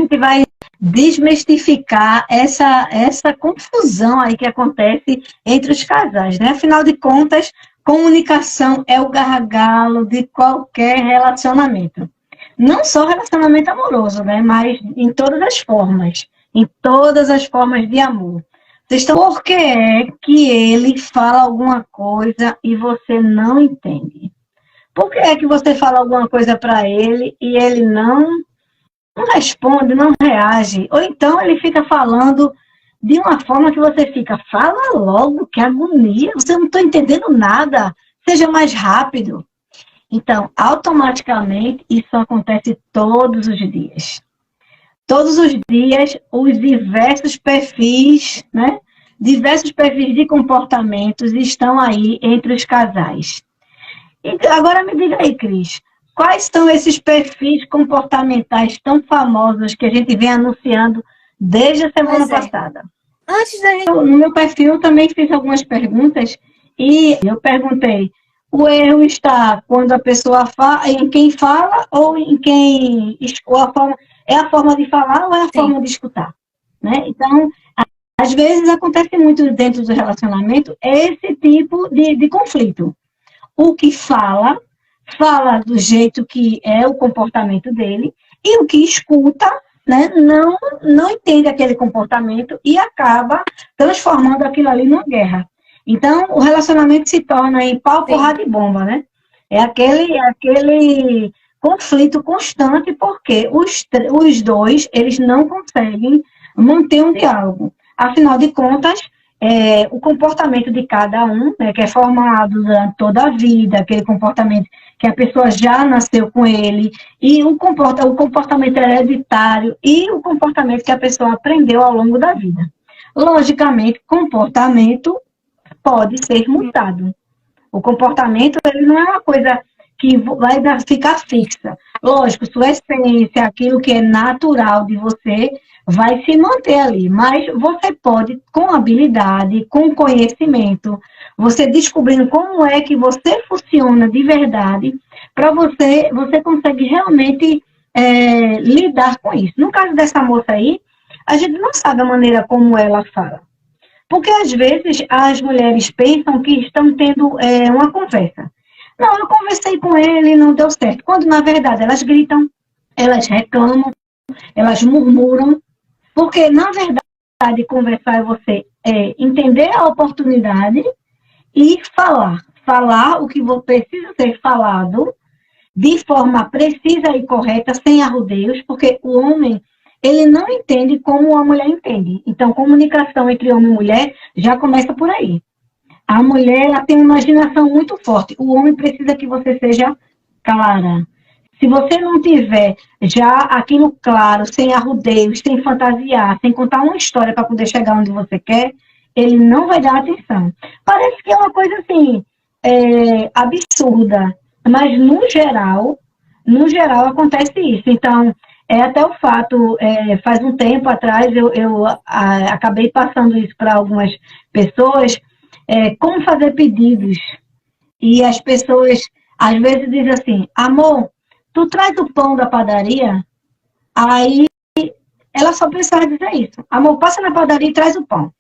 gente vai desmistificar essa confusão aí que acontece entre os casais, né? Afinal de contas, comunicação é o gargalo de qualquer relacionamento. Não só relacionamento amoroso, né? Mas em todas as formas de amor. Por que é que ele fala alguma coisa e você não entende? Por que é que você fala alguma coisa para ele e ele não responde, não reage? Ou então ele fica falando de uma forma que você fica, fala logo, que agonia, você não está entendendo nada, seja mais rápido. Então, automaticamente, isso acontece todos os dias. Todos os dias, os diversos perfis, né? Diversos perfis de comportamentos estão aí entre os casais. E agora me diga aí, Cris, quais são esses perfis comportamentais tão famosos que a gente vem anunciando desde a semana passada? Antes da gente... No meu perfil eu também fiz algumas perguntas e eu perguntei, o erro está quando a pessoa fala, em quem fala ou em quem... Ou é a forma de falar ou é a forma de escutar? Né? Então, às vezes acontece muito dentro do relacionamento esse tipo de conflito. O que fala do jeito que é o comportamento dele, e o que escuta, né, não entende aquele comportamento e acaba transformando aquilo ali numa guerra. Então, o relacionamento se torna em pau, porrada e bomba, né? É aquele conflito constante, porque os dois, eles não conseguem manter um diálogo. Afinal de contas, o comportamento de cada um, né, que é formado durante toda a vida, aquele comportamento que a pessoa já nasceu com ele, e o comportamento hereditário e o comportamento que a pessoa aprendeu ao longo da vida. Logicamente, comportamento pode ser mudado. O comportamento ele não é uma coisa que vai ficar fixa. Lógico, sua essência, aquilo que é natural de você, vai se manter ali, mas você pode, com habilidade, com conhecimento, você descobrindo como é que você funciona de verdade, para você consegue realmente lidar com isso. No caso dessa moça aí, a gente não sabe a maneira como ela fala. Porque, às vezes, as mulheres pensam que estão tendo uma conversa. Não, eu conversei com ele e não deu certo. Quando, na verdade, elas gritam, elas reclamam, elas murmuram. Porque, na verdade, conversar é você entender a oportunidade e falar. Falar o que precisa ser falado de forma precisa e correta, sem arrodeios, porque o homem, ele não entende como a mulher entende. Então, comunicação entre homem e mulher já começa por aí. A mulher, ela tem uma imaginação muito forte. O homem precisa que você seja clara. Se você não tiver já aquilo claro, sem arrodeios, sem fantasiar, sem contar uma história para poder chegar onde você quer, ele não vai dar atenção. Parece que é uma coisa assim, absurda, mas no geral acontece isso. Então, até o fato, faz um tempo atrás, eu acabei passando isso para algumas pessoas, como fazer pedidos. E as pessoas, às vezes, dizem assim, amor, tu traz o pão da padaria? Aí, ela só precisava dizer isso. Amor, passa na padaria e traz o pão.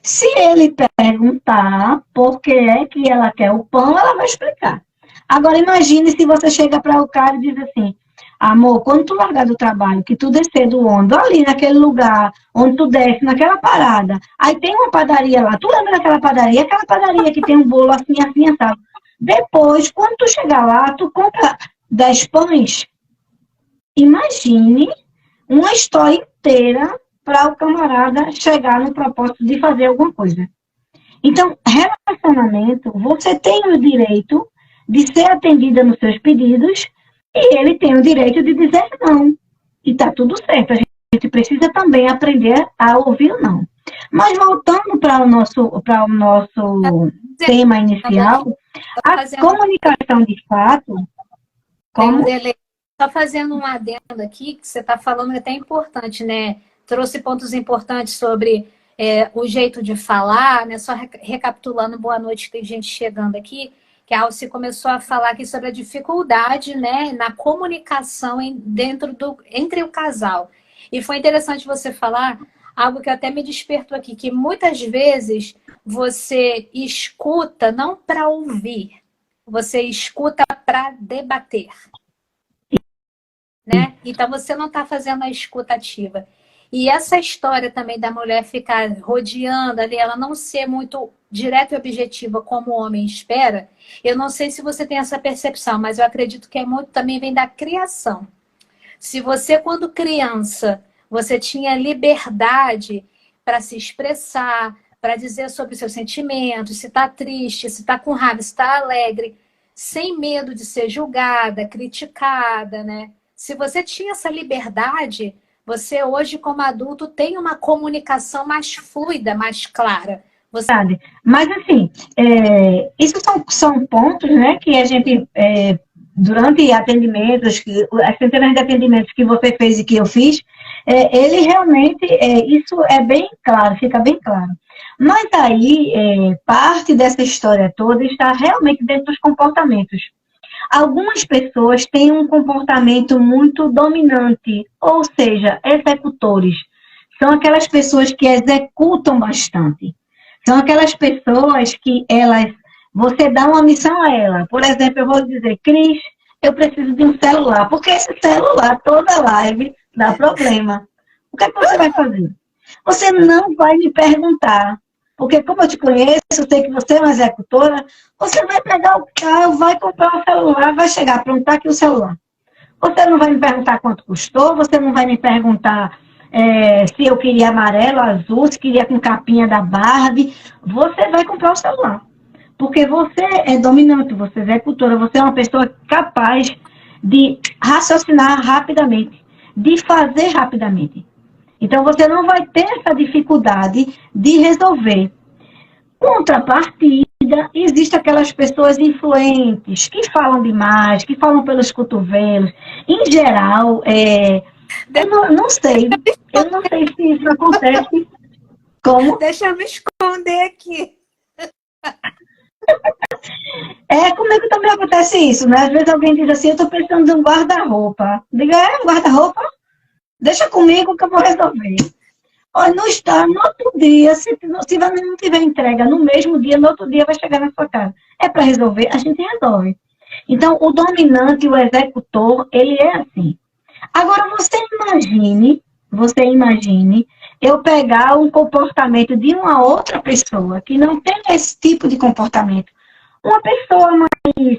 Se ele perguntar por que é que ela quer o pão, ela vai explicar. Agora, imagine se você chega para o cara e diz assim, amor, quando tu largar do trabalho, que tu descer do ônibus, ali naquele lugar, onde tu desce, naquela parada, aí tem uma padaria lá, tu lembra daquela padaria? Aquela padaria que tem um bolo assim, assim, assado. Depois, quando tu chegar lá, tu compra 10 pães. Imagine uma história inteira para o camarada chegar no propósito de fazer alguma coisa. Então, relacionamento, você tem o direito de ser atendida nos seus pedidos e ele tem o direito de dizer não. E tá tudo certo. A gente precisa também aprender a ouvir o não. Mas voltando para o nosso tema inicial, a comunicação de fato... Como? Só fazendo um adendo aqui, que você está falando é até importante, né? Trouxe pontos importantes sobre o jeito de falar, né? Só recapitulando, boa noite, tem gente chegando aqui, que a Alci começou a falar aqui sobre a dificuldade, né, na comunicação entre o casal. E foi interessante você falar algo que até me despertou aqui, que muitas vezes você escuta não para ouvir, você escuta para debater, né? Então você não está fazendo a escuta ativa. E essa história também da mulher ficar rodeando ali, ela não ser muito direta e objetiva como o homem espera, eu não sei se você tem essa percepção, mas eu acredito que é muito também vem da criação. Se você, quando criança, você tinha liberdade para se expressar, para dizer sobre os seus sentimentos, se está triste, se está com raiva, se está alegre, sem medo de ser julgada, criticada, né? Se você tinha essa liberdade, você hoje, como adulto, tem uma comunicação mais fluida, mais clara. Você... Mas, assim, isso são pontos, né, que a gente, durante atendimentos, as centenas de atendimentos que você fez e que eu fiz, ele realmente, isso é bem claro, fica bem claro. Mas aí, parte dessa história toda está realmente dentro dos comportamentos. Algumas pessoas têm um comportamento muito dominante, ou seja, executores. São aquelas pessoas que executam bastante. São aquelas pessoas que você dá uma missão a ela. Por exemplo, eu vou dizer, Cris, eu preciso de um celular, porque esse celular, toda live, dá problema. O que é que você vai fazer? Você não vai me perguntar, porque como eu te conheço, eu sei que você é uma executora, você vai pegar o carro, vai comprar um celular, vai chegar, pronto, tá aqui o celular. Você não vai me perguntar quanto custou, você não vai me perguntar se eu queria amarelo, azul, se queria com capinha da Barbie, você vai comprar o celular. Porque você é dominante, você é executora, você é uma pessoa capaz de raciocinar rapidamente, de fazer rapidamente. Então, você não vai ter essa dificuldade de resolver. Contrapartida, existem aquelas pessoas influentes, que falam demais, que falam pelos cotovelos. Em geral, eu não sei se isso acontece. Como? Deixa eu me esconder aqui. Comigo também acontece isso, né? Às vezes alguém diz assim, eu estou precisando de um guarda-roupa. Diga, um guarda-roupa? Deixa comigo que eu vou resolver. Olha, não está, no outro dia, se não tiver entrega no mesmo dia, no outro dia vai chegar na sua casa. É para resolver, a gente resolve. Então, o dominante, o executor, ele é assim. Agora, você imagine eu pegar um comportamento de uma outra pessoa que não tem esse tipo de comportamento. Uma pessoa mais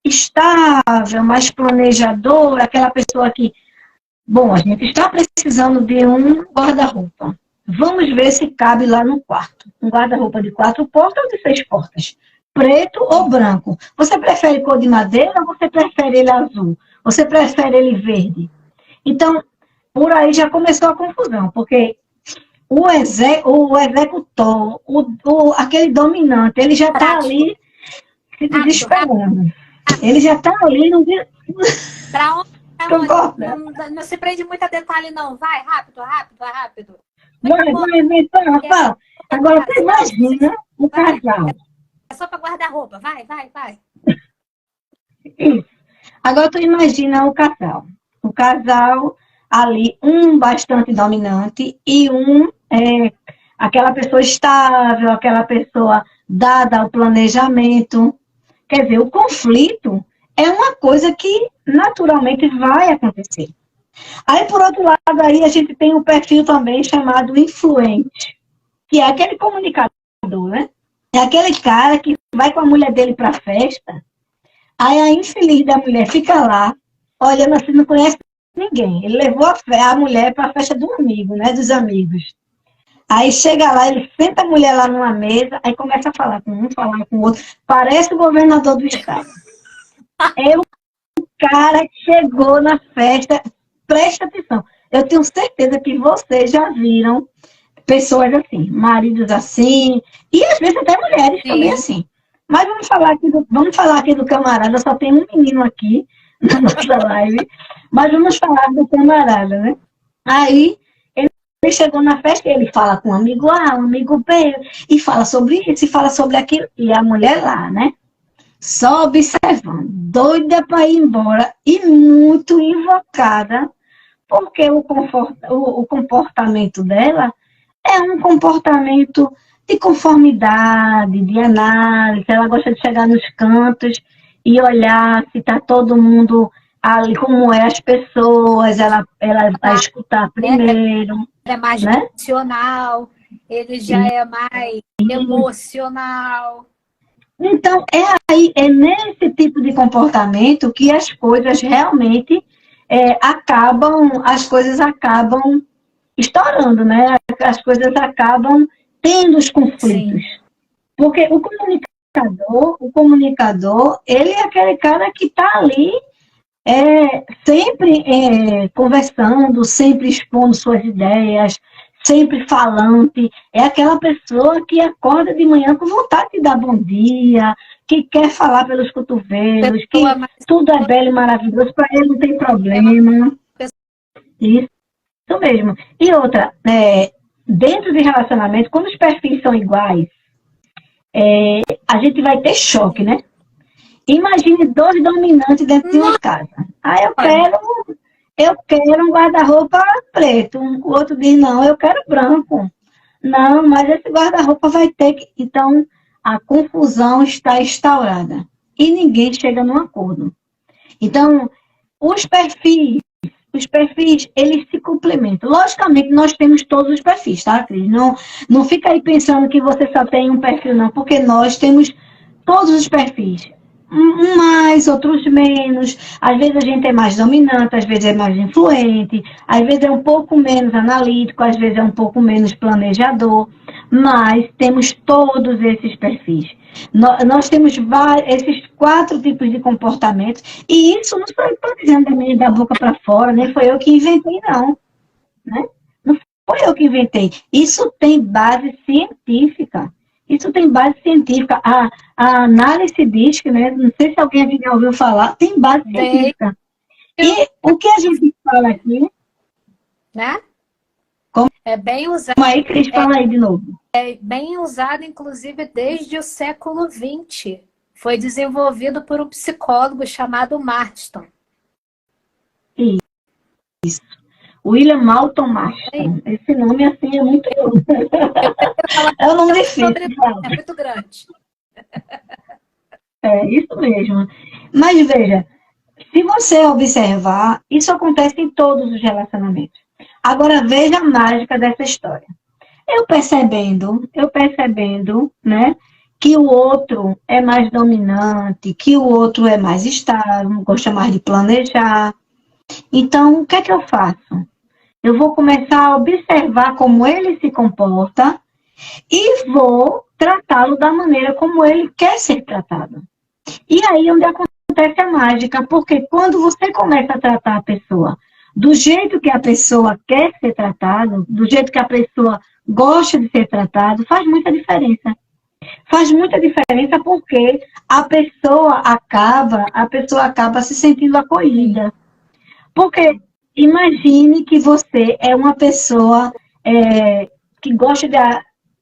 estável, mais planejadora, aquela pessoa que, bom, a gente está precisando de um guarda-roupa. Vamos ver se cabe lá no quarto. Um guarda-roupa de 4 portas ou de 6 portas? Preto ou branco? Você prefere cor de madeira ou você prefere ele azul? Você prefere ele verde? Então, por aí já começou a confusão, porque o executor, aquele dominante, ele já está ali se desesperando. Ele já está ali no... Para onde? Não se prende muito a detalhe, não. Vai, rápido. Vai, fala. Agora, você imagina o casal. É só para guarda-roupa. Vai. Isso. Agora, tu imagina o casal. O casal ali, um bastante dominante e aquela pessoa estável, aquela pessoa dada ao planejamento. Quer dizer, o conflito é uma coisa que naturalmente vai acontecer. Aí, por outro lado, aí a gente tem um perfil também chamado influente, que é aquele comunicador, né? É aquele cara que vai com a mulher dele para a festa, aí a infeliz da mulher fica lá, olhando assim, não conhece ninguém. Ele levou a mulher para a festa do amigo, né? Dos amigos. Aí chega lá, ele senta a mulher lá numa mesa, aí começa a falar com um, falar com o outro. Parece o governador do estado. É o cara que chegou na festa. Presta atenção. Eu tenho certeza que vocês já viram pessoas assim, maridos assim, e às vezes até mulheres também assim. Mas vamos falar aqui do camarada, só tem um menino aqui na nossa live, mas vamos falar do camarada, né? Aí, ele chegou na festa e ele fala com um amigo A, um amigo B, e fala sobre isso, e fala sobre aquilo, e a mulher lá, né? Só observando, doida para ir embora e muito invocada porque o comportamento dela é um comportamento de conformidade, de análise. Ela gosta de chegar nos cantos e olhar se está todo mundo ali, como é as pessoas, ela vai escutar primeiro. É mais né? racional, ele já é mais emocional. Então, é nesse tipo de comportamento que as coisas realmente as coisas acabam estourando, né? As coisas acabam tendo os conflitos. Sim. Porque o comunicador, ele é aquele cara que está ali sempre conversando, sempre expondo suas ideias, sempre falante. É aquela pessoa que acorda de manhã com vontade de dar bom dia, que quer falar pelos cotovelos, que tudo é belo e maravilhoso, para ele não tem problema. Isso mesmo. E outra, dentro de relacionamento, quando os perfis são iguais, a gente vai ter choque, né? Imagine 2 dominantes dentro de uma casa. Ah, eu quero um guarda-roupa preto. O outro diz, não, eu quero branco. Não, mas esse guarda-roupa vai ter que... Então, a confusão está instaurada. E ninguém chega num acordo. Então, os perfis, eles se complementam. Logicamente, nós temos todos os perfis, tá, Cris? Não fica aí pensando que você só tem um perfil, não, porque nós temos todos os perfis. Mais, outros menos. Às vezes a gente é mais dominante, às vezes é mais influente, às vezes é um pouco menos analítico, às vezes é um pouco menos planejador, mas temos todos esses perfis. Nós temos esses 4 tipos de comportamentos, e isso não sou eu que estou dizendo da boca para fora, nem foi eu que inventei, não. Né? Não foi eu que inventei. Isso tem base científica. Isso tem base científica. A análise diz que, né, não sei se alguém já ouviu falar, tem base científica. E o que a gente fala aqui... Né? Como? É bem usado. Como aí, Cris, fala aí de novo. É bem usado, inclusive, desde o século XX. Foi desenvolvido por um psicólogo chamado Marston. Isso. William Malton Marston. Esse nome, assim, é muito... É um nome difícil. É muito grande. É, isso mesmo. Mas, veja, se você observar, isso acontece em todos os relacionamentos. Agora, veja a mágica dessa história. Eu percebendo, né, que o outro é mais dominante, que o outro é mais estável, gosta mais de planejar. Então, o que é que eu faço? Eu vou começar a observar como ele se comporta e vou tratá-lo da maneira como ele quer ser tratado. E aí onde acontece a mágica, porque quando você começa a tratar a pessoa do jeito que a pessoa quer ser tratado, do jeito que a pessoa gosta de ser tratado, faz muita diferença. Faz muita diferença porque a pessoa acaba se sentindo acolhida. Porque imagine que você é uma pessoa que gosta de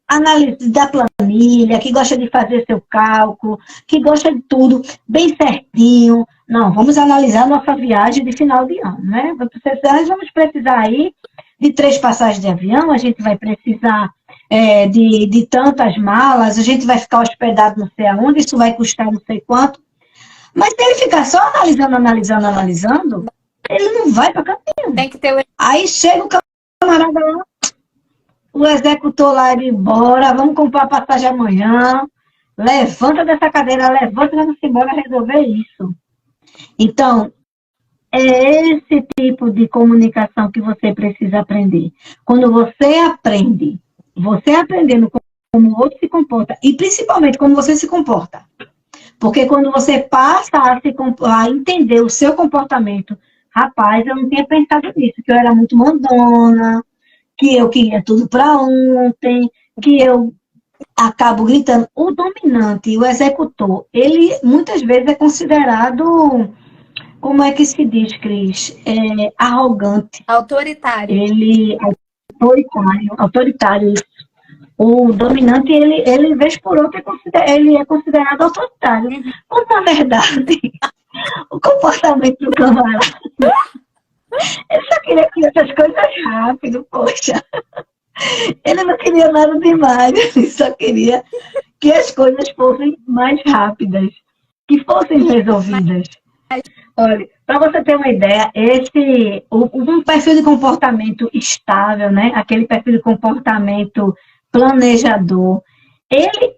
análise da planilha, que gosta de fazer seu cálculo, que gosta de tudo bem certinho. Não, vamos analisar nossa viagem de final de ano, né? Nós vamos precisar aí de 3 passagens de avião, a gente vai precisar de tantas malas, a gente vai ficar hospedado não sei aonde, isso vai custar não sei quanto. Mas se ele ficar só analisando, ele não vai para cantinho. Tem que ter... Aí chega o camarada lá, o executor lá, ele bora, vamos comprar a passagem amanhã, levanta dessa cadeira, vamos embora resolver isso. Então, é esse tipo de comunicação que você precisa aprender. Quando você aprendendo como o outro se comporta, e principalmente como você se comporta. Porque quando você passa a entender o seu comportamento, rapaz, eu não tinha pensado nisso, que eu era muito mandona, que eu queria tudo para ontem, que eu acabo gritando. O dominante, o executor, ele muitas vezes é considerado, como é que se diz, Cris? Arrogante. Autoritário. Ele autoritário. O dominante, ele vez por outra, ele é considerado autoritário. Quando, na verdade, o comportamento do camarada Ele só queria que essas coisas rápido, poxa. Ele não queria nada demais, ele só queria que as coisas fossem mais rápidas, que fossem resolvidas. Olha, para você ter uma ideia, um perfil de comportamento estável, né? Aquele perfil de comportamento planejador,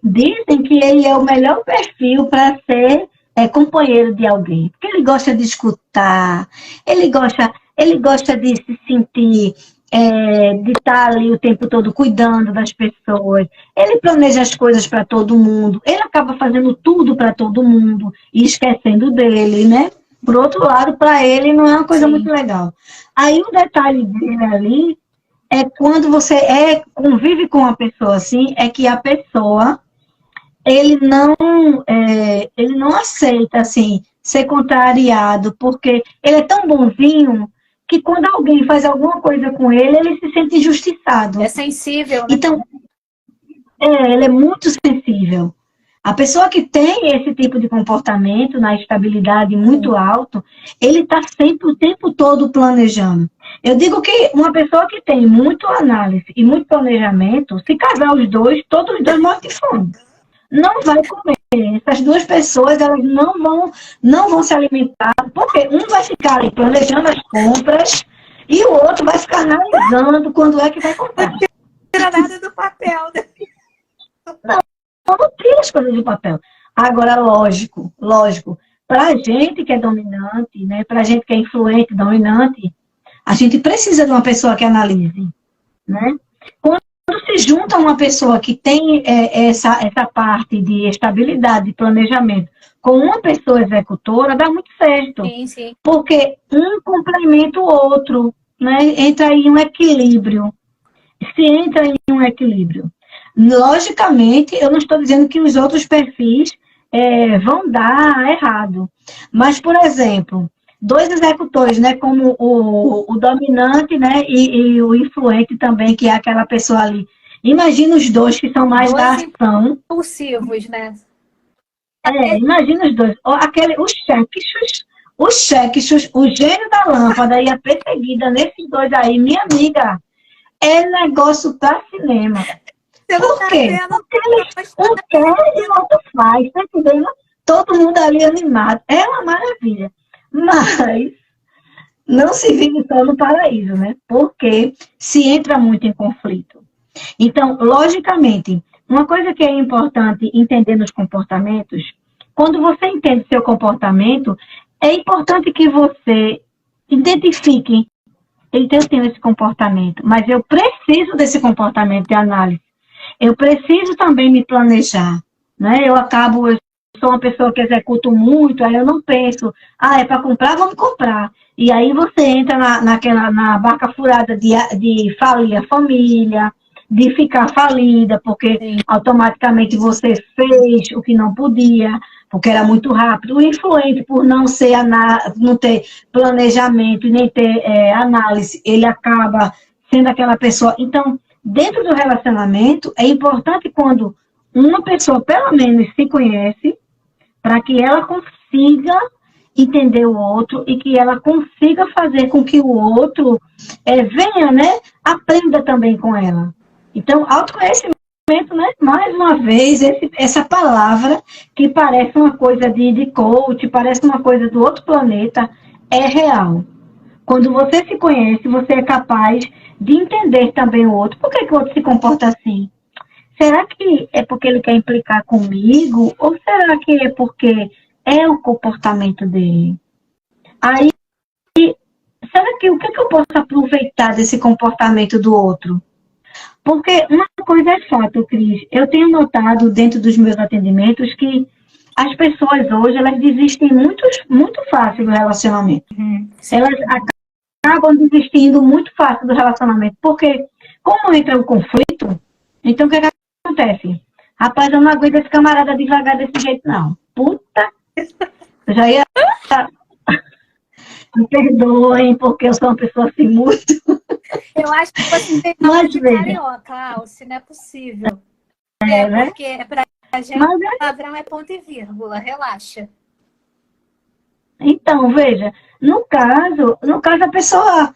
dizem que ele é o melhor perfil para ser companheiro de alguém, porque ele gosta de escutar, ele gosta de se sentir, de estar ali o tempo todo cuidando das pessoas, ele planeja as coisas para todo mundo, ele acaba fazendo tudo para todo mundo e esquecendo dele, né? Por outro lado, para ele não é uma coisa muito legal. Aí o detalhe dele ali é quando você convive com uma pessoa assim, é que a pessoa ele não aceita assim ser contrariado, porque ele é tão bonzinho que quando alguém faz alguma coisa com ele, ele se sente injustiçado. É sensível, né? Então, ele é muito sensível. A pessoa que tem esse tipo de comportamento na estabilidade muito alto, ele está sempre o tempo todo planejando. Eu digo que uma pessoa que tem muito análise e muito planejamento, se casar os dois, todos os dois morrem de fome. Não vai comer. Essas duas pessoas, elas não vão se alimentar, porque um vai ficar ali planejando as compras e o outro vai ficar analisando quando é que vai comprar. Não tira nada do papel, né? Não tira as coisas do papel. Agora, lógico, para a gente que é dominante, né, para a gente que é influente, dominante, a gente precisa de uma pessoa que analise, né? Quando se junta uma pessoa que tem essa parte de estabilidade, de planejamento, com uma pessoa executora, dá muito certo. Sim, sim. Porque um complementa o outro, né? Entra em um equilíbrio. Se entra em um equilíbrio. Logicamente, eu não estou dizendo que os outros perfis vão dar errado. Mas, por exemplo, dois executores, né, como o dominante, né, e o influente também, que é aquela pessoa ali. Imagina os dois que são mais da ação. Impulsivos, né? Imagina os dois. Os cheques, o gênio da lâmpada e a perseguida nesses dois aí, minha amiga, é negócio para cinema. Por quê? Porque eles um quer e o outro faz, tá entendendo? Todo mundo ali animado. É uma maravilha. Mas não se vive só no paraíso, né? Porque se entra muito em conflito. Então, logicamente, uma coisa que é importante entender nos comportamentos, quando você entende seu comportamento, é importante que você identifique, eu tenho esse comportamento, mas eu preciso desse comportamento de análise. Eu preciso também me planejar, né? Eu sou uma pessoa que executo muito, aí eu não penso, é para comprar, vamos comprar. E aí você entra na barca furada de falir a família, de ficar falida, porque automaticamente você fez o que não podia, porque era muito rápido. O influente, por não ter planejamento e nem ter análise, ele acaba sendo aquela pessoa. Então, dentro do relacionamento, é importante quando uma pessoa, pelo menos, se conhece, para que ela consiga entender o outro e que ela consiga fazer com que o outro venha, né, aprenda também com ela. Então, autoconhecimento, né, mais uma vez, essa palavra que parece uma coisa de coach, parece uma coisa do outro planeta, é real. Quando você se conhece, você é capaz de entender também o outro. Por que o outro se comporta assim? Será que é porque ele quer implicar comigo? Ou será que é porque é o comportamento dele? Aí, será que o que eu posso aproveitar desse comportamento do outro? Porque uma coisa é fato, Cris. Eu tenho notado dentro dos meus atendimentos que as pessoas hoje, elas desistem muito fácil do relacionamento. Elas acabam desistindo muito fácil do relacionamento. Porque, como entra o conflito, então o que acontece? Rapaz, eu não aguento esse camarada devagar desse jeito, não. Puta! Eu já ia... Me perdoem, porque eu sou uma pessoa assim muito... Eu acho que você tem nome de carioca, Alce, não é possível. Né? Porque pra gente o padrão é ponto e vírgula, relaxa. Então, veja, no caso a pessoa,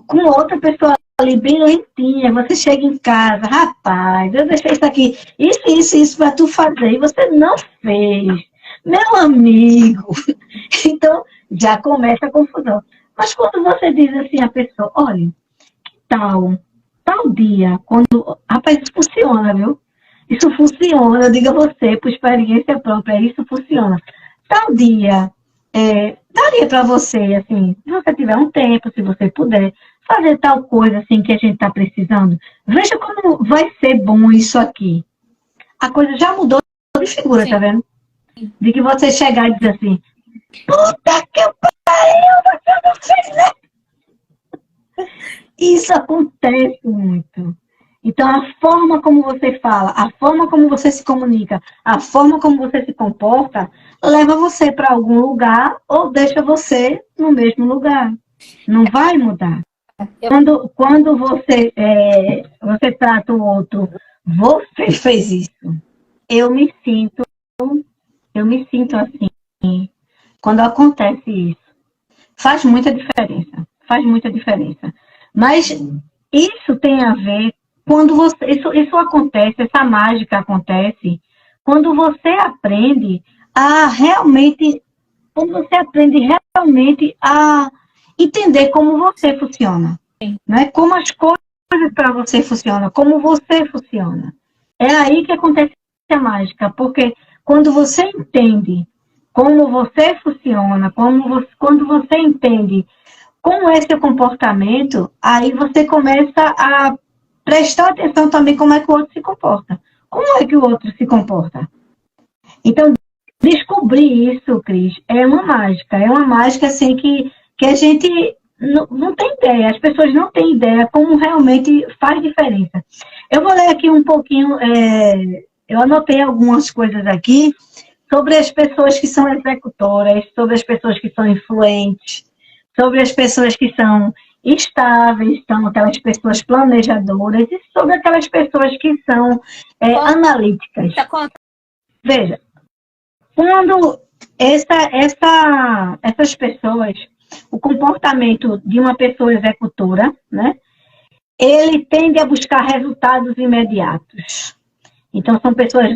com outra pessoa ali bem lentinha, você chega em casa, rapaz, eu deixei isso para tu fazer, e você não fez. Meu amigo. Então, já começa a confusão. Mas quando você diz assim à pessoa, olha, tal dia, quando. Rapaz, isso funciona, viu? Isso funciona, eu digo a você, por experiência própria, isso funciona. Tal dia, daria para você, assim, se você tiver um tempo, se você puder, fazer tal coisa, assim, que a gente está precisando. Veja como vai ser bom isso aqui. A coisa já mudou de figura, tá vendo? De que você chegar e dizer assim, puta que pariu, você não fez nada. Isso acontece muito. Então, a forma como você fala, a forma como você se comunica, a forma como você se comporta, leva você para algum lugar ou deixa você no mesmo lugar. Não vai mudar. Quando você trata o outro, você fez isso. Eu me sinto assim quando acontece isso. Faz muita diferença. Faz muita diferença. Mas isso tem a ver quando você. Isso acontece, essa mágica acontece quando você aprende a realmente. Quando você aprende realmente a entender como você funciona. Né? Como as coisas para você funcionam, como você funciona. É aí que acontece a mágica, porque quando você entende como você funciona, quando você entende como é seu comportamento, aí você começa a prestar atenção também como é que o outro se comporta. Como é que o outro se comporta? Então, descobrir isso, Cris, é uma mágica. É uma mágica assim que a gente não tem ideia, as pessoas não têm ideia como realmente faz diferença. Eu vou ler aqui um pouquinho, eu anotei algumas coisas aqui sobre as pessoas que são executoras, sobre as pessoas que são influentes, sobre as pessoas que são estáveis, são aquelas pessoas planejadoras, e sobre aquelas pessoas que são analíticas. Veja, quando essas pessoas, o comportamento de uma pessoa executora, né, ele tende a buscar resultados imediatos. Então, são pessoas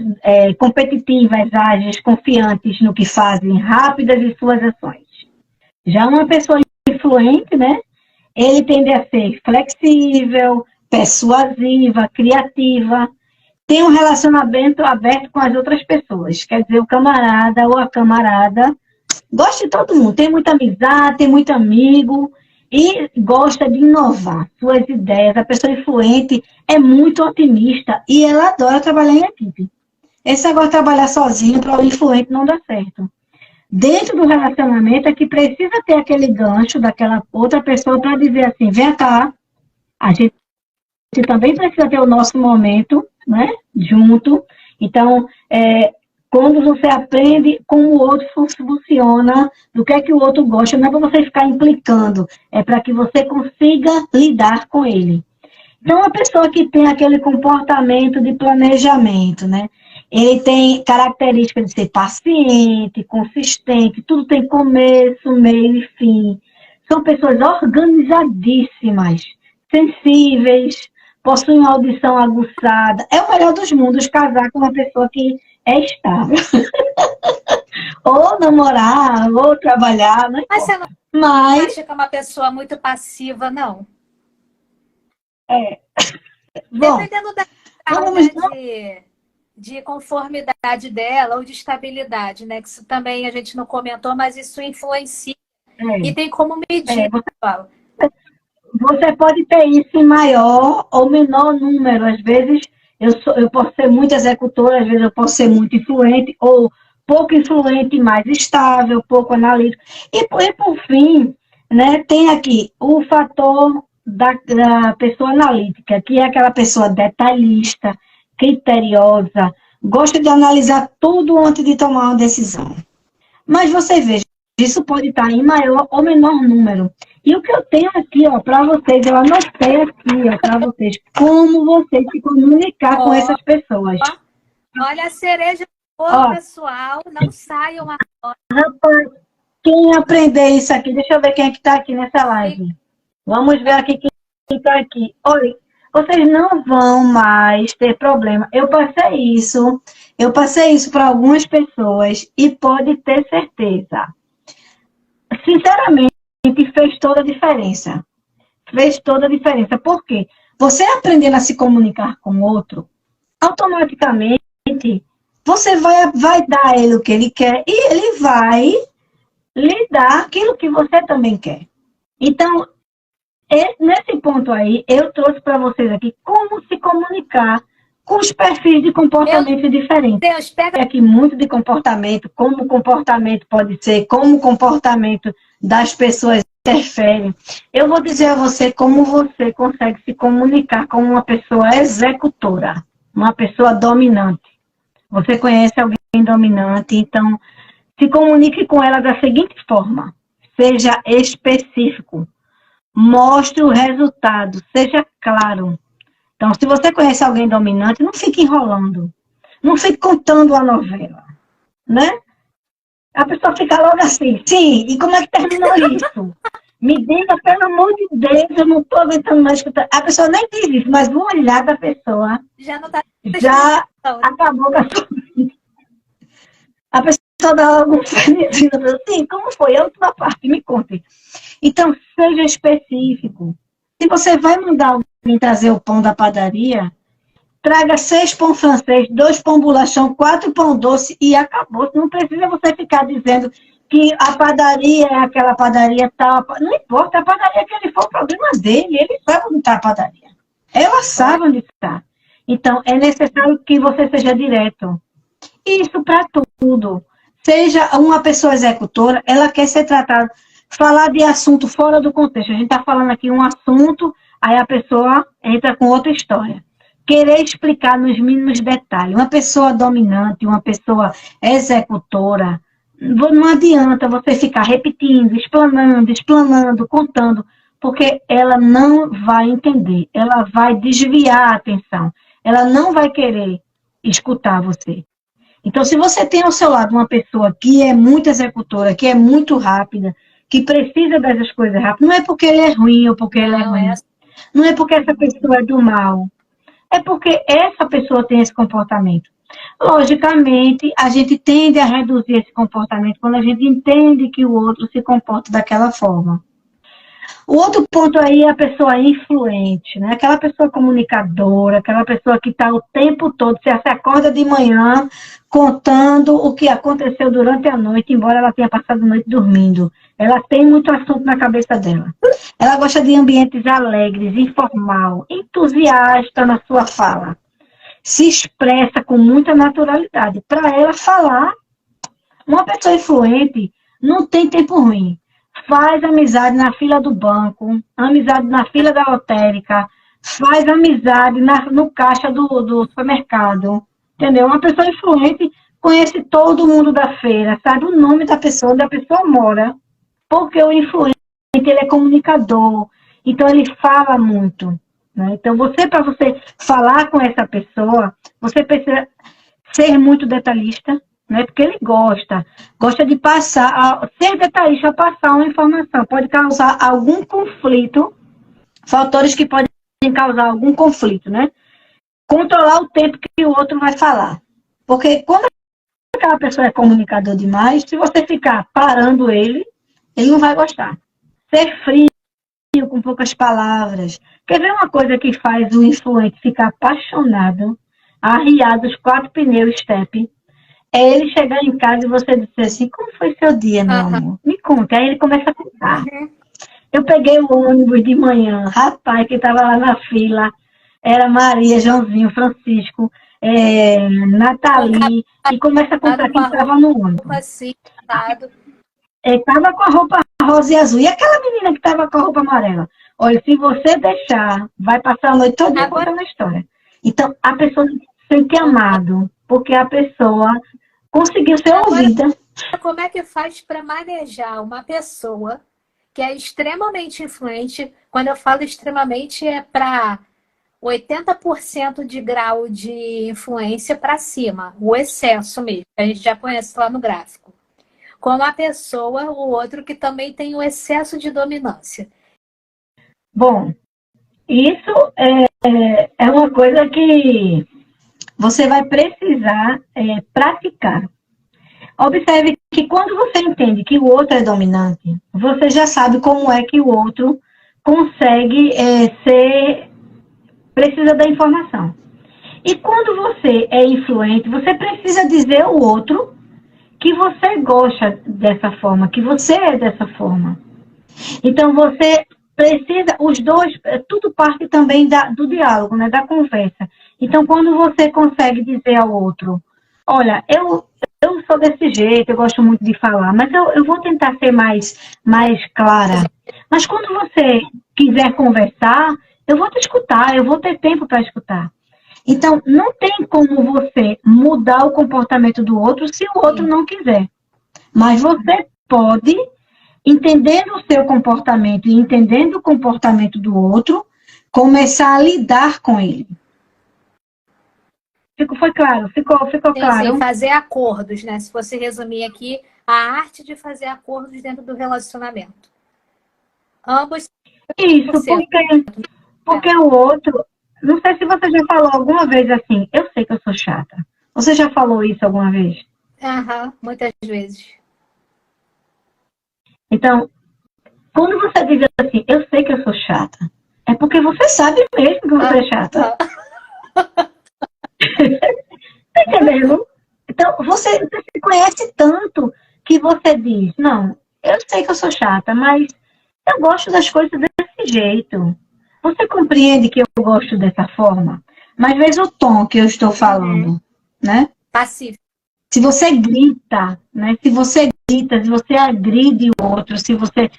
competitivas, ágeis, confiantes no que fazem, rápidas em suas ações. Já uma pessoa influente, né, ele tende a ser flexível, persuasiva, criativa, tem um relacionamento aberto com as outras pessoas. Quer dizer, o camarada ou a camarada gosta de todo mundo, tem muita amizade, tem muito amigo e gosta de inovar suas ideias. A pessoa influente é muito otimista e ela adora trabalhar em equipe. Esse negócio de trabalhar sozinho para o influente não dá certo. Dentro do relacionamento é que precisa ter aquele gancho daquela outra pessoa para dizer assim, vem cá, a gente também precisa ter o nosso momento, né, junto. Então, quando você aprende como o outro funciona, do que o outro gosta, não é para você ficar implicando, é para que você consiga lidar com ele. Então, a pessoa que tem aquele comportamento de planejamento, né, ele tem característica de ser paciente, consistente, tudo tem começo, meio e fim. São pessoas organizadíssimas, sensíveis, possuem uma audição aguçada. É o melhor dos mundos casar com uma pessoa que é estável. Ou namorar, ou trabalhar, não Mas você não acha que é uma pessoa muito passiva, não? Bom, dependendo da de conformidade dela ou de estabilidade, né? Que isso também a gente não comentou, mas isso influencia. E tem como medir, pessoal. Você pode ter isso em maior ou menor número. Às vezes eu posso ser muito executora, às vezes eu posso ser muito influente, ou pouco influente, mais estável, pouco analítico. E por fim, né, tem aqui o fator da pessoa analítica, que é aquela pessoa detalhista, criteriosa, gosta de analisar tudo antes de tomar uma decisão. Mas você veja, isso pode estar em maior ou menor número. E o que eu tenho aqui, ó, para vocês, eu anotei aqui, ó, para vocês, como vocês se comunicar com essas pessoas. Olha a cereja do bolo, pessoal, não saiam agora. Rapaz, quem aprender isso aqui, deixa eu ver quem é que está aqui nessa live. Vamos ver aqui quem está aqui. Olha, vocês não vão mais ter problema. Eu passei isso para algumas pessoas e pode ter certeza. Sinceramente, fez toda a diferença. Fez toda a diferença. Por quê? Você aprendendo a se comunicar com o outro, automaticamente você vai dar a ele o que ele quer e ele vai lhe dar aquilo que você também quer. Então, nesse ponto aí, eu trouxe para vocês aqui como se comunicar com os perfis de comportamento diferentes. Deus, pega aqui muito de comportamento, como o comportamento pode ser, como o comportamento das pessoas interfere. Eu vou dizer a você como você consegue se comunicar com uma pessoa executora, uma pessoa dominante. Você conhece alguém dominante, então se comunique com ela da seguinte forma: seja específico, mostre o resultado, seja claro. Então, se você conhece alguém dominante, não fique enrolando, não fique contando a novela, né? A pessoa fica logo assim, sim, e como é que terminou isso? Me diga, pelo amor de Deus, eu não estou aguentando mais escutar. A pessoa nem diz isso, mas o olhar da pessoa já não tá acabou com a sua vida. A pessoa dá algum felizinho, assim, como foi a última parte? Me conte. Então, seja específico. Se você vai mandar alguém trazer o pão da padaria, traga 6 pão francês, 2 pão bolachão, 4 pão doce e acabou. Não precisa você ficar dizendo que a padaria é aquela padaria tal. Não importa, a padaria que ele for, o problema dele. Ele sabe onde está a padaria. Ela sabe onde está. Então, é necessário que você seja direto. Isso para tudo. Seja uma pessoa executora, ela quer ser tratada. Falar de assunto fora do contexto. A gente está falando aqui um assunto, aí a pessoa entra com outra história. Querer explicar nos mínimos detalhes. Uma pessoa dominante, uma pessoa executora, não adianta você ficar repetindo, explanando, contando, porque ela não vai entender, ela vai desviar a atenção, ela não vai querer escutar você. Então, se você tem ao seu lado uma pessoa que é muito executora, que é muito rápida, que precisa dessas coisas rápidas, não é porque ele é ruim ou porque ele é ruim. Não é porque essa pessoa é do mal. É porque essa pessoa tem esse comportamento. Logicamente, a gente tende a reduzir esse comportamento quando a gente entende que o outro se comporta daquela forma. O outro ponto aí é a pessoa influente, né? Aquela pessoa comunicadora, aquela pessoa que está o tempo todo, se acorda de manhã contando o que aconteceu durante a noite, embora ela tenha passado a noite dormindo. Ela tem muito assunto na cabeça dela. Ela gosta de ambientes alegres, informal, entusiasta na sua fala. Se expressa com muita naturalidade. Para ela falar, uma pessoa influente não tem tempo ruim. Faz amizade na fila do banco, amizade na fila da lotérica, faz amizade no caixa do supermercado, entendeu? Uma pessoa influente conhece todo mundo da feira, sabe o nome da pessoa, onde a pessoa mora, porque o influente, ele é comunicador, então ele fala muito, né? Então, para você falar com essa pessoa, você precisa ser muito detalhista, né? Porque ele gosta de passar, ser detalhista, passar uma informação, pode causar algum conflito, fatores que podem causar algum conflito, né? Controlar o tempo que o outro vai falar. Porque quando aquela pessoa é comunicador demais, se você ficar parando ele não vai gostar. Ser frio, com poucas palavras. Quer ver uma coisa que faz o influente ficar apaixonado, arriar dos 4 pneus step? É ele chegar em casa e você dizer assim, como foi seu dia, meu amor? Me conta. Aí ele começa a contar. Eu peguei o ônibus de manhã, rapaz, que estava lá na fila, era Maria, Joãozinho, Francisco, Nathalie, e começa a contar quem estava no ônibus. Estava com a roupa rosa e azul. E aquela menina que estava com a roupa amarela? Olha, se você deixar, vai passar a noite toda contando a história. Então, a pessoa se sente amado, porque a pessoa conseguiu ser ouvida. Como é que faz para manejar uma pessoa que é extremamente influente? Quando eu falo extremamente, é para 80% de grau de influência para cima, o excesso mesmo, que a gente já conhece lá no gráfico. com a pessoa, o outro que também tem o excesso de dominância? Bom, isso é uma coisa que você vai precisar praticar. Observe que quando você entende que o outro é dominante, você já sabe como é que o outro consegue precisa da informação. E quando você é influente, você precisa dizer ao outro que você gosta dessa forma, que você é dessa forma. Então você precisa, os dois, tudo parte também do diálogo, né, da conversa. Então quando você consegue dizer ao outro, olha, eu sou desse jeito, eu gosto muito de falar, mas eu vou tentar ser mais clara. Mas quando você quiser conversar, eu vou te escutar, eu vou ter tempo para escutar. Então, não tem como você mudar o comportamento do outro se o outro não quiser. Mas você pode, entendendo o seu comportamento e entendendo o comportamento do outro, começar a lidar com ele. Foi claro? Ficou claro? Sim, fazer acordos, né? Se você resumir aqui, a arte de fazer acordos dentro do relacionamento. Ambos. Isso, porque o outro... Não sei se você já falou alguma vez assim, eu sei que eu sou chata. Você já falou isso alguma vez? Muitas vezes. Então, quando você diz assim, eu sei que eu sou chata, é porque você sabe mesmo que você é chata. Tá entendendo? Então, você se conhece tanto que você diz, não, eu sei que eu sou chata, mas eu gosto das coisas desse jeito. Você compreende que eu gosto dessa forma? Mas veja o tom que eu estou falando, né? Pacífico. Se você grita, né? Se você agride o outro, se você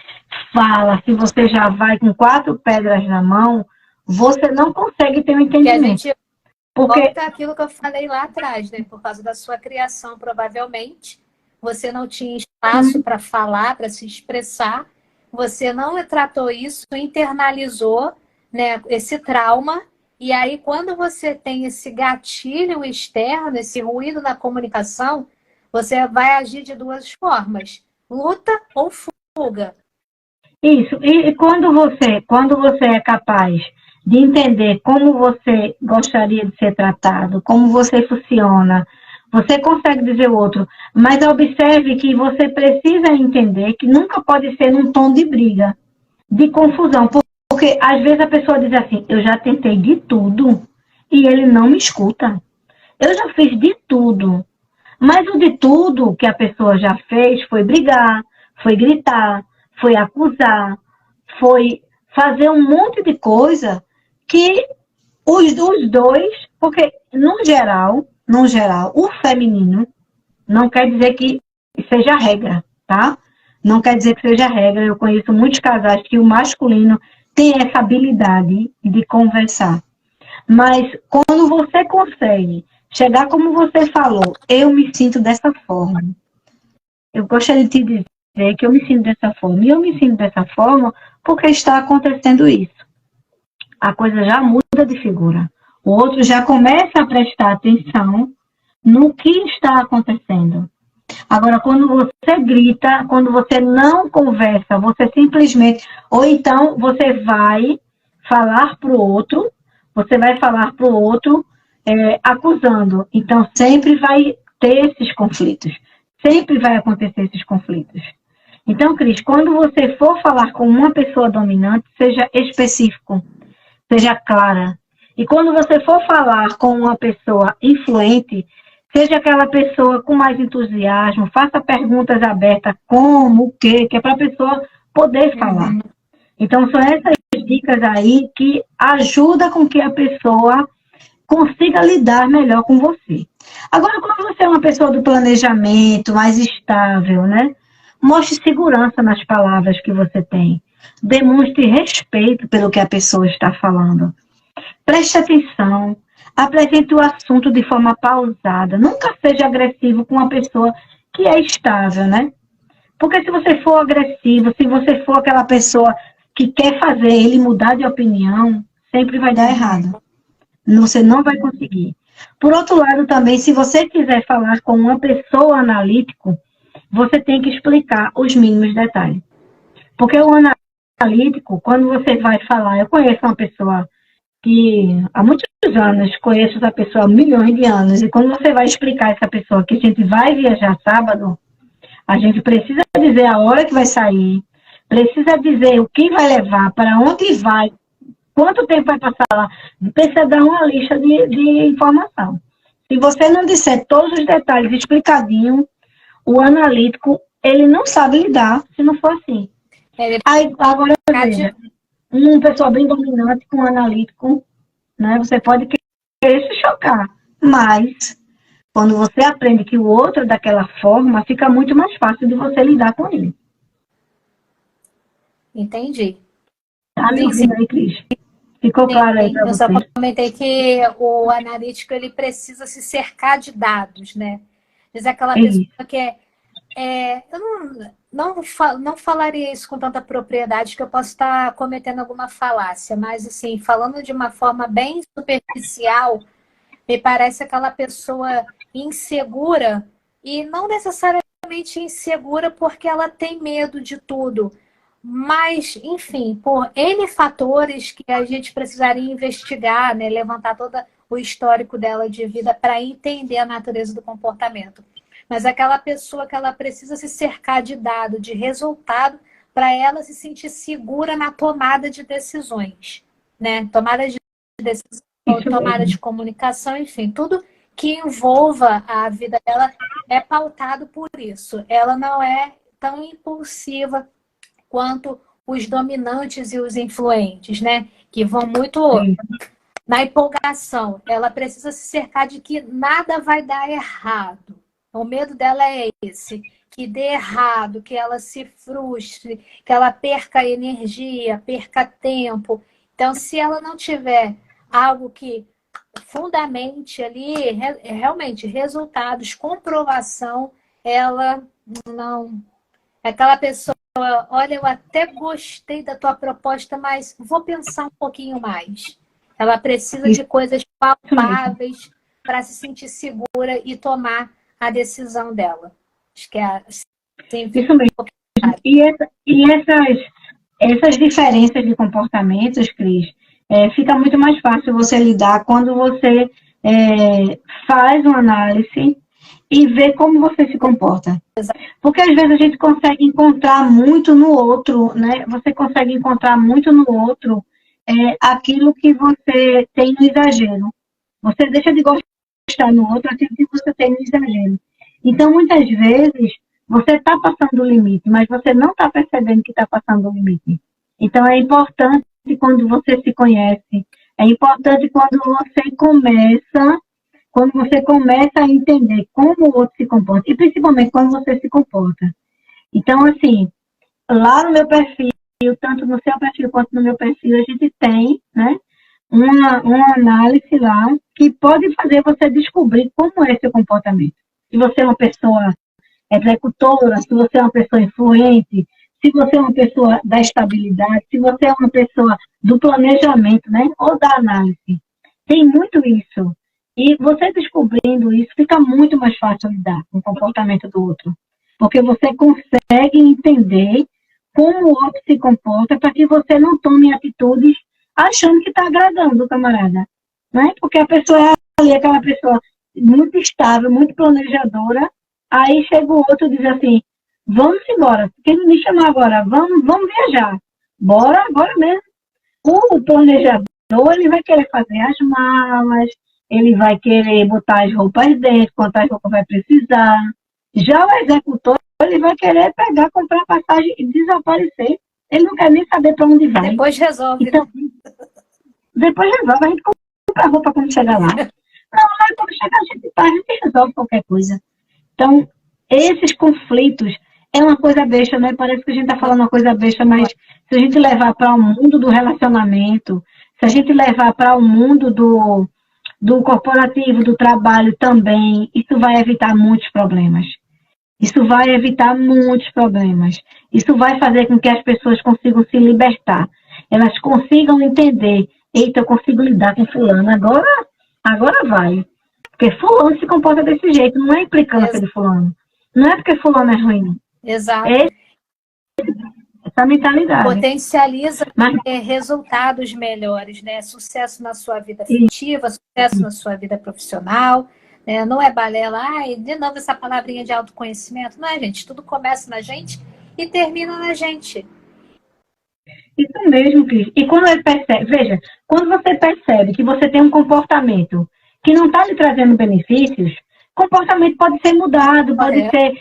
fala, se você já vai com 4 pedras na mão, você não consegue ter um entendimento. Porque volta aquilo que eu falei lá atrás, né? Por causa da sua criação, provavelmente, você não tinha espaço para falar, para se expressar, você não tratou isso, internalizou, né, esse trauma, e aí quando você tem esse gatilho externo, esse ruído na comunicação, você vai agir de 2 formas, luta ou fuga. Isso, e quando você é capaz de entender como você gostaria de ser tratado, como você funciona, você consegue dizer ao outro, mas observe que você precisa entender que nunca pode ser num tom de briga, de confusão, porque às vezes a pessoa diz assim, eu já tentei de tudo e ele não me escuta. Eu já fiz de tudo. Mas o de tudo que a pessoa já fez foi brigar, foi gritar, foi acusar, foi fazer um monte de coisa que os dois, porque no geral, o feminino não quer dizer que seja regra, tá? Não quer dizer que seja regra. Eu conheço muitos casais que o masculino tem essa habilidade de conversar. Mas quando você consegue chegar como você falou, eu me sinto dessa forma. Eu gostaria de te dizer que eu me sinto dessa forma. E eu me sinto dessa forma porque está acontecendo isso. A coisa já muda de figura. O outro já começa a prestar atenção no que está acontecendo. Agora, quando você grita, quando você não conversa, você simplesmente... Ou então, você vai falar para o outro, acusando. Então, sempre vai ter esses conflitos. Sempre vai acontecer esses conflitos. Então, Cris, quando você for falar com uma pessoa dominante, seja específico, seja clara. E quando você for falar com uma pessoa influente, seja aquela pessoa com mais entusiasmo, faça perguntas abertas, como, o quê, que é para a pessoa poder falar. Então, são essas dicas aí que ajudam com que a pessoa consiga lidar melhor com você. Agora, quando você é uma pessoa do planejamento, mais estável, né? Mostre segurança nas palavras que você tem. Demonstre respeito pelo que a pessoa está falando. Preste atenção. Apresente o assunto de forma pausada. Nunca seja agressivo com uma pessoa que é estável, né? Porque se você for agressivo, se você for aquela pessoa que quer fazer ele mudar de opinião, sempre vai dar errado. Você não vai conseguir. Por outro lado, também, se você quiser falar com uma pessoa analítico, você tem que explicar os mínimos detalhes. Porque o analítico, quando você vai falar, eu conheço uma pessoa que há muitos anos, conheço essa pessoa há milhões de anos, e quando você vai explicar a essa pessoa que a gente vai viajar sábado, a gente precisa dizer a hora que vai sair, precisa dizer o que vai levar, para onde vai, quanto tempo vai passar lá, precisa dar uma lista de informação. Se você não disser todos os detalhes explicadinho, o analítico, ele não sabe lidar se não for assim. Aí, agora, veja, uma pessoa bem dominante com um analítico, né, você pode querer se chocar, mas quando você aprende que o outro é daquela forma, fica muito mais fácil de você lidar com ele. Entendi. Tá me ouvindo aí, Cris? Ficou claro aí para você? Eu só comentei que o analítico, ele precisa se cercar de dados, né? Diz aquela pessoa que eu não falaria isso com tanta propriedade, que eu posso estar cometendo alguma falácia, mas, assim, falando de uma forma bem superficial, me parece aquela pessoa insegura, e não necessariamente insegura porque ela tem medo de tudo, mas, enfim, por N fatores que a gente precisaria investigar, né, levantar todo o histórico dela de vida para entender a natureza do comportamento. Mas aquela pessoa que ela precisa se cercar de dado, de resultado, para ela se sentir segura na tomada de decisões, né? Tomada de decisão, tomada de comunicação, enfim, tudo que envolva a vida dela é pautado por isso. Ela não é tão impulsiva quanto os dominantes e os influentes, né? Que vão muito na empolgação. Ela precisa se cercar de que nada vai dar errado. O medo dela é esse, que dê errado, que ela se frustre, que ela perca energia, perca tempo. Então, se ela não tiver algo que fundamente ali, realmente, resultados, comprovação, ela não... Aquela pessoa, olha, eu até gostei da tua proposta, mas vou pensar um pouquinho mais. Ela precisa de coisas palpáveis para se sentir segura e tomar a decisão dela. Acho que é assim, isso mesmo. E essas diferenças de comportamentos, Cris, fica muito mais fácil você lidar quando você faz uma análise e vê como você se comporta. Porque às vezes a gente consegue encontrar muito no outro, né? Você consegue encontrar muito no outro aquilo que você tem no exagero. Você deixa de gostar no outro aquilo que você tem no exagero. Então, muitas vezes, você está passando o limite, mas você não está percebendo que está passando o limite. Então, é importante quando você se conhece, é importante quando você começa a entender como o outro se comporta, e principalmente quando você se comporta. Então, assim, lá no meu perfil, tanto no seu perfil quanto no meu perfil, a gente tem, né, uma análise lá que pode fazer você descobrir como é seu comportamento. Se você é uma pessoa executora, se você é uma pessoa influente, se você é uma pessoa da estabilidade, se você é uma pessoa do planejamento, né, ou da análise. Tem muito isso. E você descobrindo isso, fica muito mais fácil lidar com o comportamento do outro. Porque você consegue entender como o outro se comporta para que você não tome atitudes achando que está agradando o camarada. Né? Porque a pessoa é ali, aquela pessoa muito estável, muito planejadora, aí chega o outro e diz assim, vamos embora, quem me chamar agora, vamos viajar, bora agora mesmo. O planejador, ele vai querer fazer as malas, ele vai querer botar as roupas dentro, quantas roupas vai precisar. Já o executor, ele vai querer pegar, comprar passagem e desaparecer. Ele não quer nem saber para onde vai. Depois resolve. Então, depois resolve, a gente compra a roupa quando chegar lá. Não, mas quando chegar a gente resolve qualquer coisa. Então, esses conflitos é uma coisa besta, né? Parece que a gente está falando uma coisa besta, mas se a gente levar para o mundo do relacionamento, se a gente levar para o mundo do corporativo, do trabalho também, isso vai evitar muitos problemas. Isso vai evitar muitos problemas. Isso vai fazer com que as pessoas consigam se libertar. Elas consigam entender, eita, eu consigo lidar com fulano, agora vai. Porque fulano se comporta desse jeito, não é implicância de fulano. Não é porque fulano é ruim. Exato. É essa mentalidade. Potencializa resultados melhores, né? Sucesso na sua vida afetiva, sucesso na sua vida profissional. Né? Não é balela. Ai, de novo essa palavrinha de autoconhecimento. Não é, gente. Tudo começa na gente e termina na gente. Isso mesmo, Cris. E quando ele percebe, veja, quando você percebe que você tem um comportamento que não está lhe trazendo benefícios, o comportamento pode ser mudado, pode ser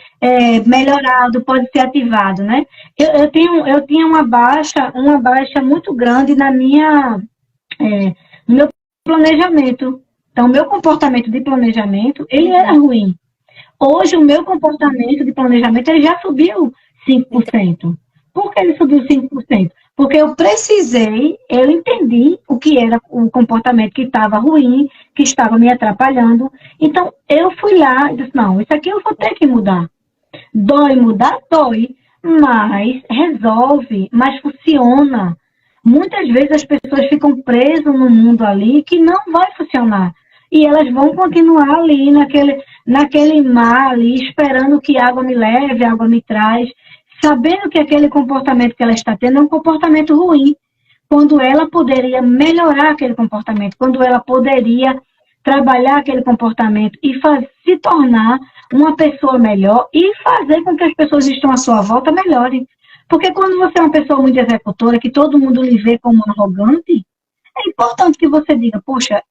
melhorado, pode ser ativado, né? Eu tinha uma baixa muito grande no meu planejamento. Então, o meu comportamento de planejamento, ele era ruim. Hoje, o meu comportamento de planejamento, ele já subiu 5%. Por que ele subiu 5%? Porque eu entendi o que era o comportamento que estava ruim, que estava me atrapalhando. Então, eu fui lá e disse, não, isso aqui eu vou ter que mudar. Dói mudar? Dói. Mas resolve, mas funciona. Muitas vezes as pessoas ficam presas no mundo ali que não vai funcionar. E elas vão continuar ali naquele mar ali, esperando que a água me leve, a água me traz, sabendo que aquele comportamento que ela está tendo é um comportamento ruim, quando ela poderia melhorar aquele comportamento, quando ela poderia trabalhar aquele comportamento e se tornar uma pessoa melhor e fazer com que as pessoas que estão à sua volta melhorem. Porque quando você é uma pessoa muito executora, que todo mundo lhe vê como arrogante, é importante que você diga, poxa,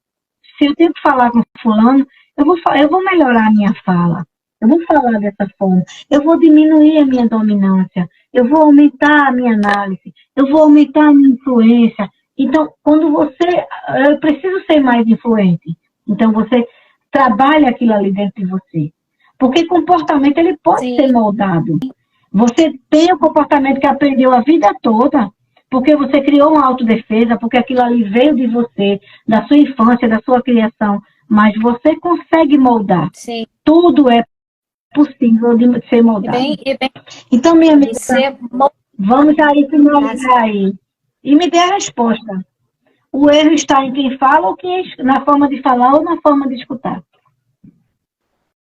se eu tenho que falar com fulano, eu vou melhorar a minha fala. Eu vou falar dessa forma. Eu vou diminuir a minha dominância. Eu vou aumentar a minha análise. Eu vou aumentar a minha influência. Então, eu preciso ser mais influente. Então, você trabalha aquilo ali dentro de você. Porque comportamento, ele pode ser moldado. Você tem o comportamento que aprendeu a vida toda, porque você criou uma autodefesa, porque aquilo ali veio de você, da sua infância, da sua criação. Mas você consegue moldar. Sim. Tudo é possível de ser moldado. Então, minha amiga, vamos aí finalizar aí. E me dê a resposta. O erro está em quem fala, ou na forma de falar, ou na forma de escutar?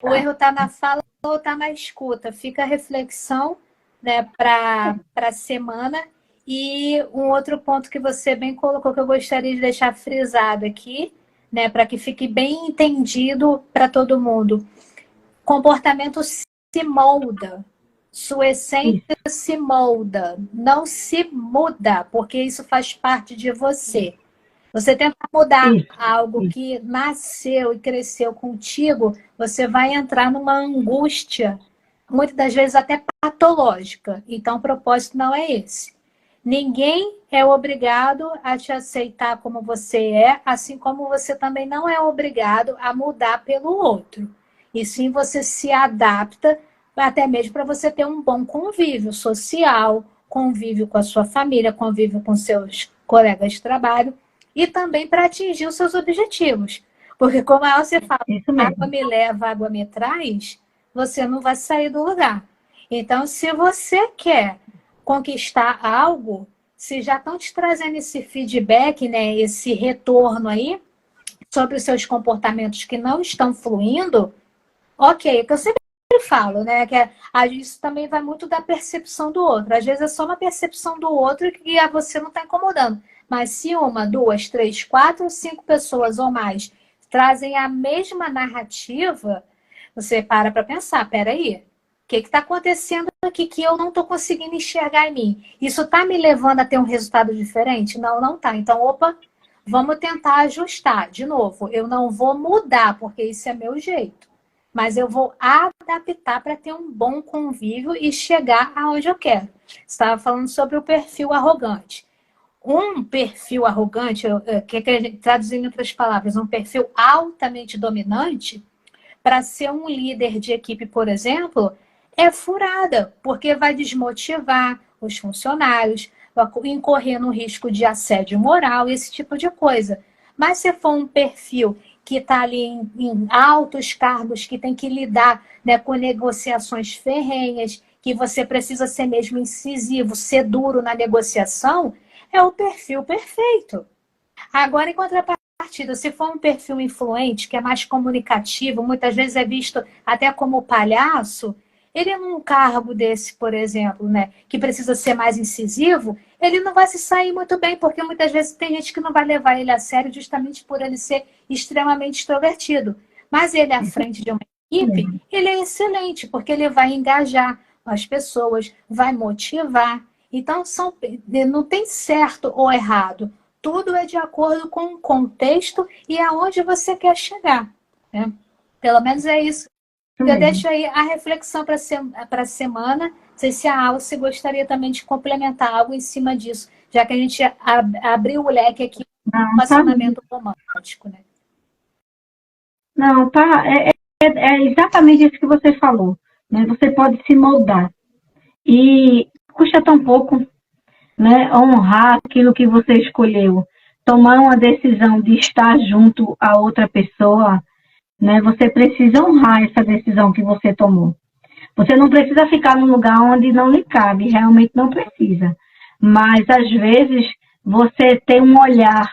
O erro está na fala ou está na escuta. Fica a reflexão, né, para a semana. E um outro ponto que você bem colocou, que eu gostaria de deixar frisado aqui, né, para que fique bem entendido para todo mundo. Comportamento se molda, sua essência se molda, não se muda, porque isso faz parte de você. Você tenta mudar algo que nasceu e cresceu contigo, você vai entrar numa angústia, muitas das vezes até patológica. Então, o propósito não é esse. Ninguém é obrigado a te aceitar como você é, assim como você também não é obrigado a mudar pelo outro. E sim, você se adapta até mesmo para você ter um bom convívio social, convívio com a sua família, convívio com seus colegas de trabalho e também para atingir os seus objetivos. Porque como você fala, água me leva, água me traz, você não vai sair do lugar. Então, se você quer conquistar algo, se já estão te trazendo esse feedback, né, esse retorno aí sobre os seus comportamentos que não estão fluindo, ok, o que eu sempre falo, né? Que isso também vai muito da percepção do outro. Às vezes é só uma percepção do outro que a você não está incomodando. Mas se 1, 2, 3, 4, 5 pessoas ou mais trazem a mesma narrativa, você para pensar, peraí, o que está acontecendo aqui que eu não estou conseguindo enxergar em mim? Isso está me levando a ter um resultado diferente? Não, não está. Então, opa, vamos tentar ajustar. De novo, eu não vou mudar, porque isso é meu jeito. Mas eu vou adaptar para ter um bom convívio e chegar aonde eu quero. Você estava falando sobre o perfil arrogante. Um perfil arrogante, traduzindo em outras palavras, um perfil altamente dominante, para ser um líder de equipe, por exemplo, é furada, porque vai desmotivar os funcionários, vai incorrer no risco de assédio moral, esse tipo de coisa. Mas se for um perfil que está ali em altos cargos, que tem que lidar, né, com negociações ferrenhas, que você precisa ser mesmo incisivo, ser duro na negociação, é o perfil perfeito. Agora, em contrapartida, se for um perfil influente, que é mais comunicativo, muitas vezes é visto até como palhaço, ele num cargo desse, por exemplo, né, que precisa ser mais incisivo, ele não vai se sair muito bem, porque muitas vezes tem gente que não vai levar ele a sério justamente por ele ser extremamente extrovertido. Mas ele à frente de uma equipe, ele é excelente, porque ele vai engajar as pessoas, vai motivar. Então, não tem certo ou errado. Tudo é de acordo com o contexto e aonde você quer chegar, né? Pelo menos é isso. Eu deixo aí a reflexão para a semana. Não sei se a Alce gostaria também de complementar algo em cima disso, já que a gente abriu o leque aqui no relacionamento romântico, né? Não, tá. É exatamente isso que você falou, né? Você pode se moldar. E custa tão pouco, né? Honrar aquilo que você escolheu. Tomar uma decisão de estar junto a outra pessoa, né? Você precisa honrar essa decisão que você tomou. Você não precisa ficar num lugar onde não lhe cabe, realmente não precisa. Mas, às vezes, você ter um olhar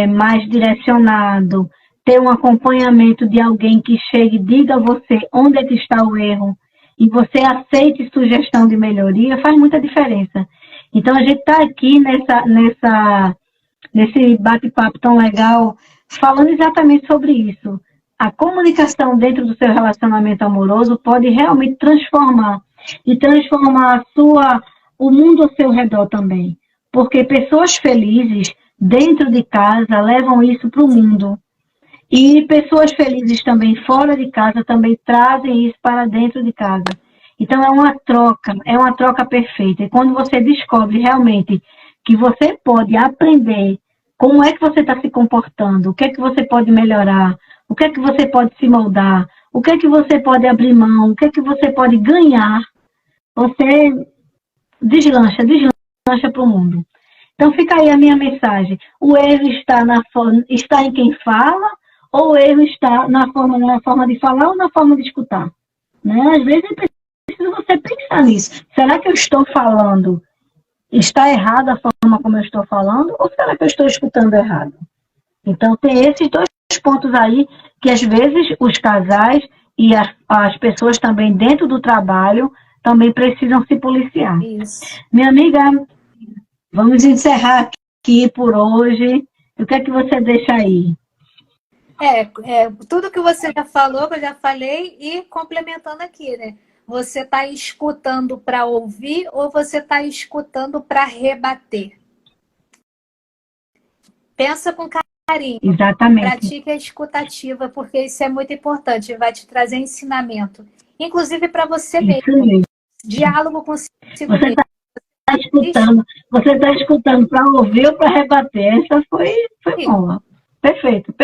mais direcionado, ter um acompanhamento de alguém que chegue e diga a você onde é que está o erro, e você aceite sugestão de melhoria, faz muita diferença. Então, a gente está aqui nesse bate-papo tão legal, falando exatamente sobre isso. A comunicação dentro do seu relacionamento amoroso pode realmente transformar o mundo ao seu redor também. Porque pessoas felizes dentro de casa levam isso para o mundo. E pessoas felizes também fora de casa também trazem isso para dentro de casa. Então é uma troca perfeita. E quando você descobre realmente que você pode aprender como é que você está se comportando, o que é que você pode melhorar, o que é que você pode se moldar, o que é que você pode abrir mão, o que é que você pode ganhar, você deslancha para o mundo. Então fica aí a minha mensagem. O erro está em quem fala, ou o erro está na forma de falar ou na forma de escutar? Né? Às vezes é preciso você pensar nisso. Será que eu estou falando? Está errada a forma como eu estou falando? Ou será que eu estou escutando errado? Então tem esses dois pontos aí que às vezes os casais e as pessoas também dentro do trabalho também precisam se policiar. Isso. Minha amiga, vamos encerrar aqui por hoje. O que é que você deixa aí? Tudo que você já falou, que eu já falei, e complementando aqui, né? Você está escutando para ouvir ou você está escutando para rebater? Pensa com carinho. Exatamente. Pratique a escutativa, porque isso é muito importante, vai te trazer ensinamento. Inclusive para você mesmo. Diálogo consigo mesmo. Você está escutando para ouvir ou para rebater. Essa foi boa. Perfeito.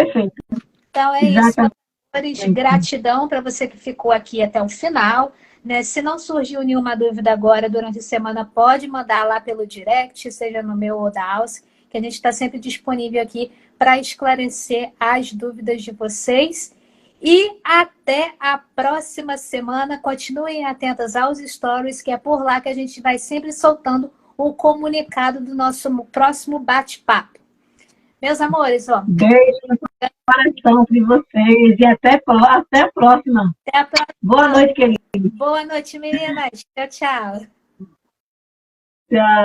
Então é exatamente isso. Gratidão para você que ficou aqui até o final. Né? Se não surgiu nenhuma dúvida agora durante a semana, pode mandar lá pelo direct, seja no meu ou da Alce, que a gente está sempre disponível aqui para esclarecer as dúvidas de vocês. E até a próxima semana. Continuem atentas aos stories, que é por lá que a gente vai sempre soltando o comunicado do nosso próximo bate-papo. Meus amores, ó. Beijo no coração de vocês e até a próxima. Até a próxima. Boa noite, querido. Boa noite, meninas. Tchau, tchau. Tchau.